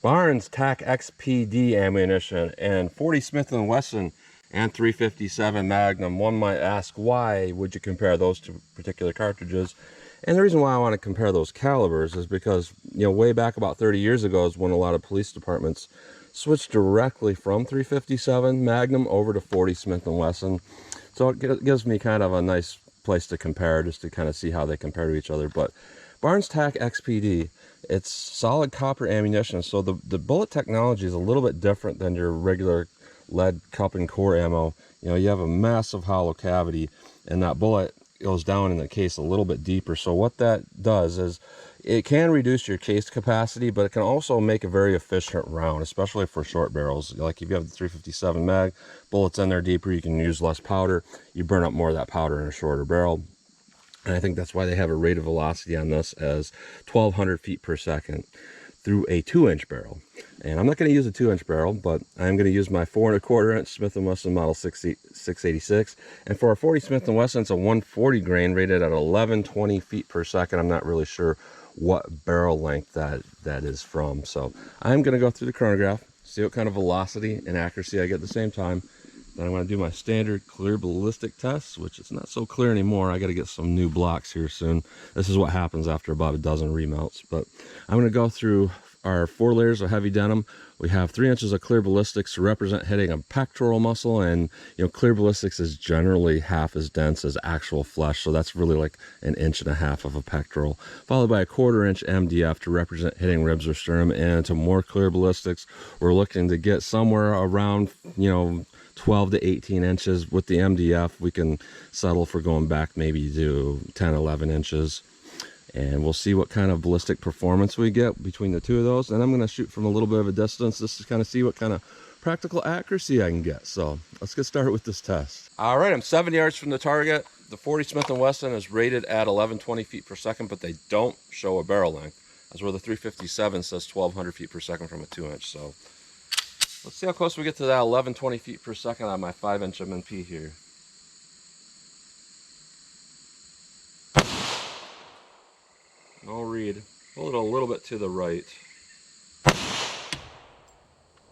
Barnes TAC-XPD ammunition and 40 Smith & Wesson and 357 Magnum. One might ask, why would you compare those two particular cartridges? And the reason why I want to compare those calibers is because, way back about 30 years ago is when a lot of police departments switched directly from 357 Magnum over to 40 Smith & Wesson. So it gives me kind of a nice place to compare, just to kind of see how they compare to each other. But Barnes TAC-XPD, it's solid copper ammunition, so the bullet technology is a little bit different than your regular lead cup and core ammo. You have a massive hollow cavity, and that bullet goes down in the case a little bit deeper. So what that does is it can reduce your case capacity, but it can also make a very efficient round, especially for short barrels. Like if you have the 357 mag, bullets in there deeper, you can use less powder. You burn up more of that powder in a shorter barrel. And I think that's why they have a rate of velocity on this as 1,200 feet per second through a 2-inch barrel. And I'm not going to use a 2-inch barrel, but I'm going to use my 4 1/4 inch Smith & Wesson Model 686. And for our 40 Smith & Wesson, it's a 140 grain rated at 1120 feet per second. I'm not really sure what barrel length that is from. So I'm going to go through the chronograph, see what kind of velocity and accuracy I get at the same time. Then I'm going to do my standard clear ballistic test, which is not so clear anymore. I got to get some new blocks here soon. This is what happens after about a dozen remounts. But I'm going to go through our 4 layers of heavy denim. We have 3 inches of clear ballistics to represent hitting a pectoral muscle, and clear ballistics is generally half as dense as actual flesh, so that's really like 1.5 inches of a pectoral, followed by a 1/4 inch MDF to represent hitting ribs or sternum. And to more clear ballistics, we're looking to get somewhere around 12 to 18 inches. With the MDF, we can settle for going back maybe to 10, 11 inches. And we'll see what kind of ballistic performance we get between the two of those. And I'm going to shoot from a little bit of a distance just to kind of see what kind of practical accuracy I can get. So let's get started with this test. All right, I'm 7 yards from the target. The 40 Smith & Wesson is rated at 1120 feet per second, but they don't show a barrel length. That's where the 357 says 1,200 feet per second from a 2-inch. So let's see how close we get to that 1120 feet per second on my 5-inch M&P here. No read. Pull it a little bit to the right.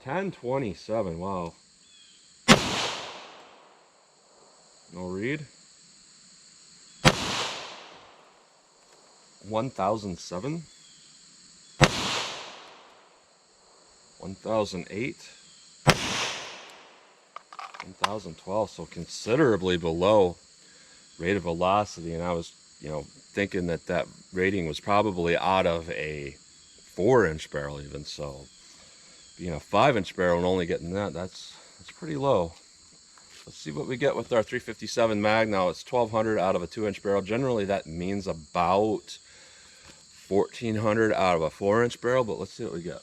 1027. Wow. No read. 1007. 1008. 1012. So considerably below rate of velocity, and I was thinking that rating was probably out of a 4-inch barrel even. So being a 5-inch barrel and only getting that's pretty low. Let's see what we get with our 357 mag. Now it's 1,200 out of a 2-inch barrel. Generally that means about 1,400 out of a 4-inch barrel, but let's see what we get.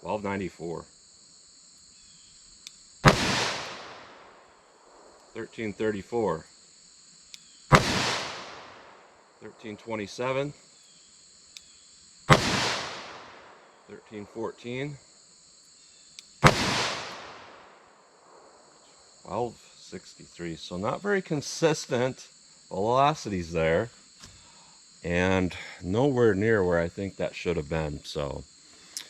$12.94. 1334, 1327, 1314, 1263. So not very consistent velocities there, and nowhere near where I think that should have been. So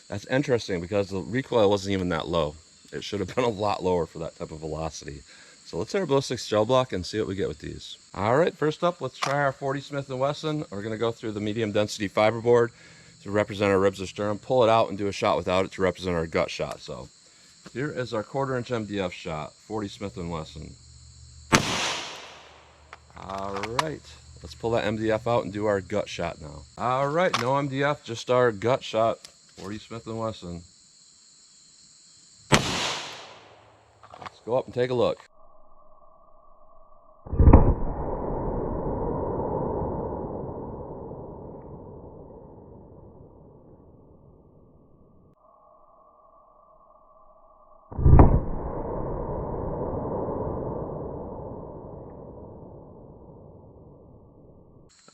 that's interesting because the recoil wasn't even that low. It should have been a lot lower for that type of velocity. So let's hit our ballistics gel block and see what we get with these. All right, first up, let's try our 40 Smith & Wesson. We're going to go through the medium density fiberboard to represent our ribs or sternum, pull it out and do a shot without it to represent our gut shot. So here is our 1/4 inch MDF shot, 40 Smith & Wesson. All right, let's pull that MDF out and do our gut shot now. All right, no MDF, just our gut shot, 40 Smith & Wesson. Let's go up and take a look.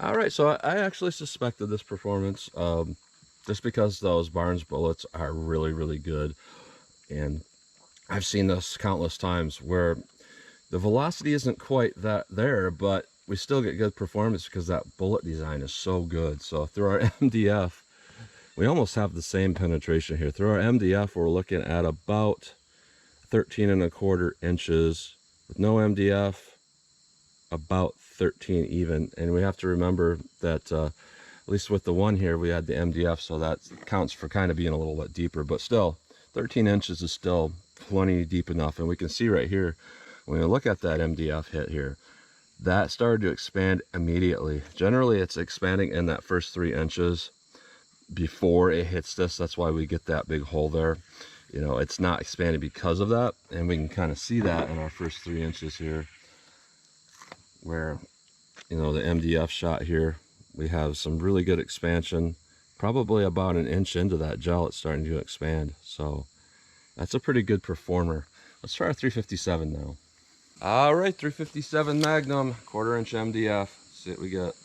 All right, so I actually suspected this performance just because those Barnes bullets are really, really good. And I've seen this countless times where the velocity isn't quite that there, but we still get good performance because that bullet design is so good. So through our MDF, we almost have the same penetration here. Through our MDF, we're looking at about 13¼ inches. With no MDF, about 13 even. And we have to remember that at least with the one here, we had the MDF, so that counts for kind of being a little bit deeper. But still, 13 inches is still plenty deep enough. And we can see right here, when we look at that MDF hit here, that started to expand immediately. Generally, it's expanding in that first 3 inches before it hits this. That's why we get that big hole there. You know, it's not expanding because of that. And we can kind of see that in our first 3 inches here, where, you know, the MDF shot here, we have some really good expansion. Probably about an inch into that gel, it's starting to expand. So that's a pretty good performer. Let's try our 357 now. All right, 357 Magnum, 1/4 inch MDF. See what we get.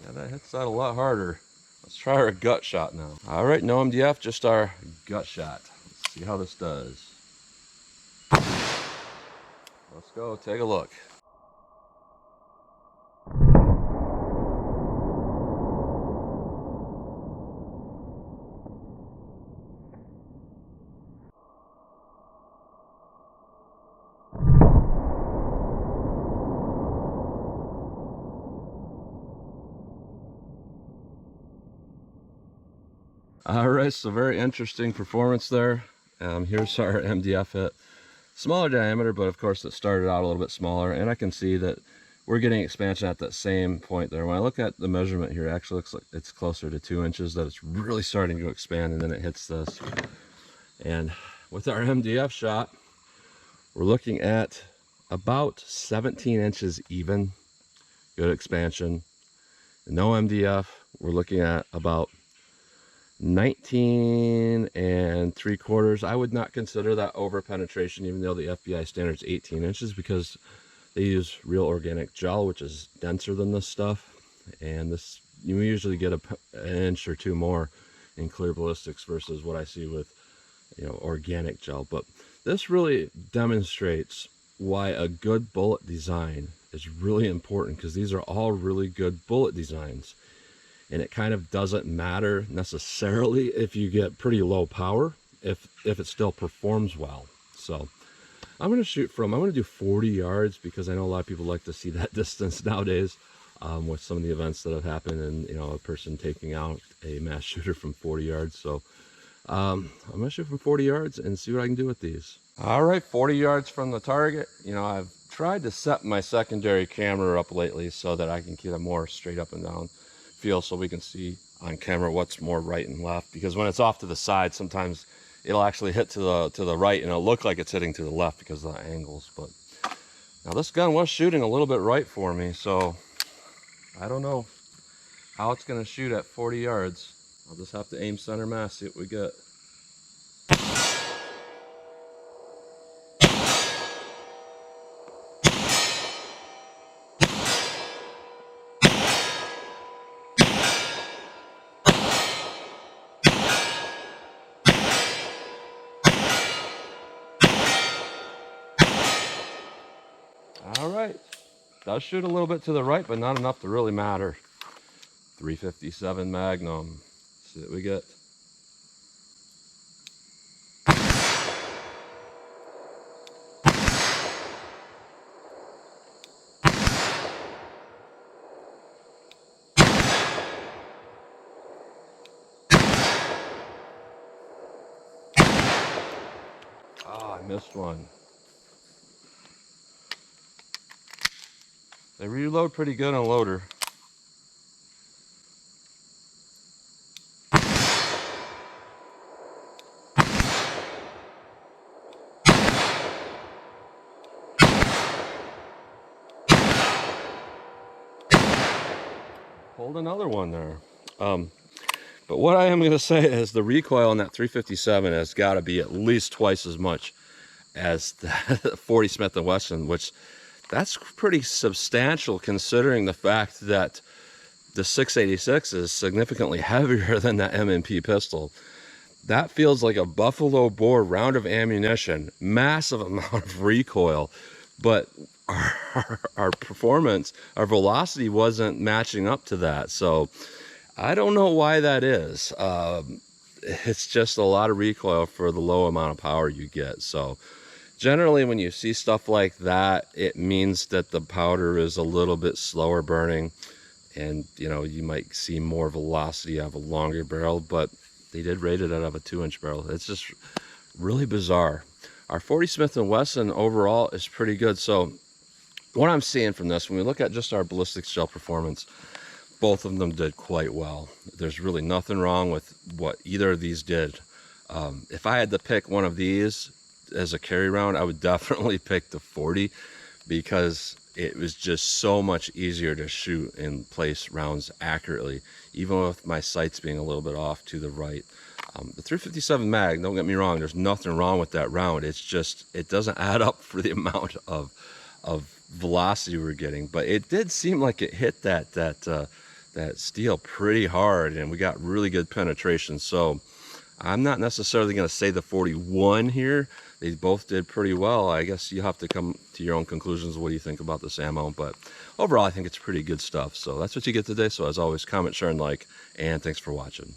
Yeah, that hits that a lot harder. Let's try our gut shot now. All right, no MDF, just our gut shot. Let's see how this does. Let's go, take a look. All right, so very interesting performance there. Here's our MDF hit. Smaller diameter, but of course it started out a little bit smaller, and I can see that we're getting expansion at that same point there. When I look at the measurement here, it actually looks like it's closer to 2 inches, that it's really starting to expand, and then it hits this. And with our MDF shot, we're looking at about 17 inches even. Good expansion. No MDF, we're looking at about 19¾ I would not consider that over penetration, even though the FBI standard is 18 inches, because they use real organic gel, which is denser than this stuff. And this, you usually get an inch or two more in clear ballistics versus what I see with, you know, organic gel. But this really demonstrates why a good bullet design is really important, because these are all really good bullet designs. And it kind of doesn't matter necessarily if you get pretty low power, if it still performs well. So I'm going to do 40 yards, because I know a lot of people like to see that distance nowadays with some of the events that have happened, and, you know, a person taking out a mass shooter from 40 yards. So I'm going to shoot from 40 yards and see what I can do with these. All right, 40 yards from the target. You know, I've tried to set my secondary camera up lately so that I can get a more straight up and down feel, so we can see on camera what's more right and left, because when it's off to the side, sometimes it'll actually hit to the right and it'll look like it's hitting to the left because of the angles. But now this gun was shooting a little bit right for me, so I don't know how it's going to shoot at 40 yards. I'll just have to aim center mass, see what we get. All right, does shoot a little bit to the right, but not enough to really matter. 357 Magnum. Let's see what we get. Ah, I missed one. They reload pretty good on loader. Pulled another one there. But what I am going to say is the recoil on that 357 has got to be at least twice as much as the 40 Smith & Wesson, which that's pretty substantial considering the fact that the 686 is significantly heavier than that M&P pistol. That feels like a buffalo bore round of ammunition, massive amount of recoil. But our performance, our velocity wasn't matching up to that. So I don't know why that is. It's just a lot of recoil for the low amount of power you get. So generally when you see stuff like that, it means that the powder is a little bit slower burning, and you know, you might see more velocity out of a longer barrel, but they did rate it out of a 2-inch barrel. It's just really bizarre. Our 40 Smith & Wesson overall is pretty good. So what I'm seeing from this, when we look at just our ballistics shell performance, both of them did quite well. There's really nothing wrong with what either of these did. If I had to pick one of these as a carry round, I would definitely pick the 40, because it was just so much easier to shoot and place rounds accurately, even with my sights being a little bit off to the right. The 357 mag, don't get me wrong, there's nothing wrong with that round. It's just, it doesn't add up for the amount of velocity we're getting. But it did seem like it hit that steel pretty hard, and we got really good penetration. So I'm not necessarily going to say the 41 here. They both did pretty well. I guess you have to come to your own conclusions. What do you think about this ammo? But overall, I think it's pretty good stuff. So that's what you get today. So as always, comment, share, and like, and thanks for watching.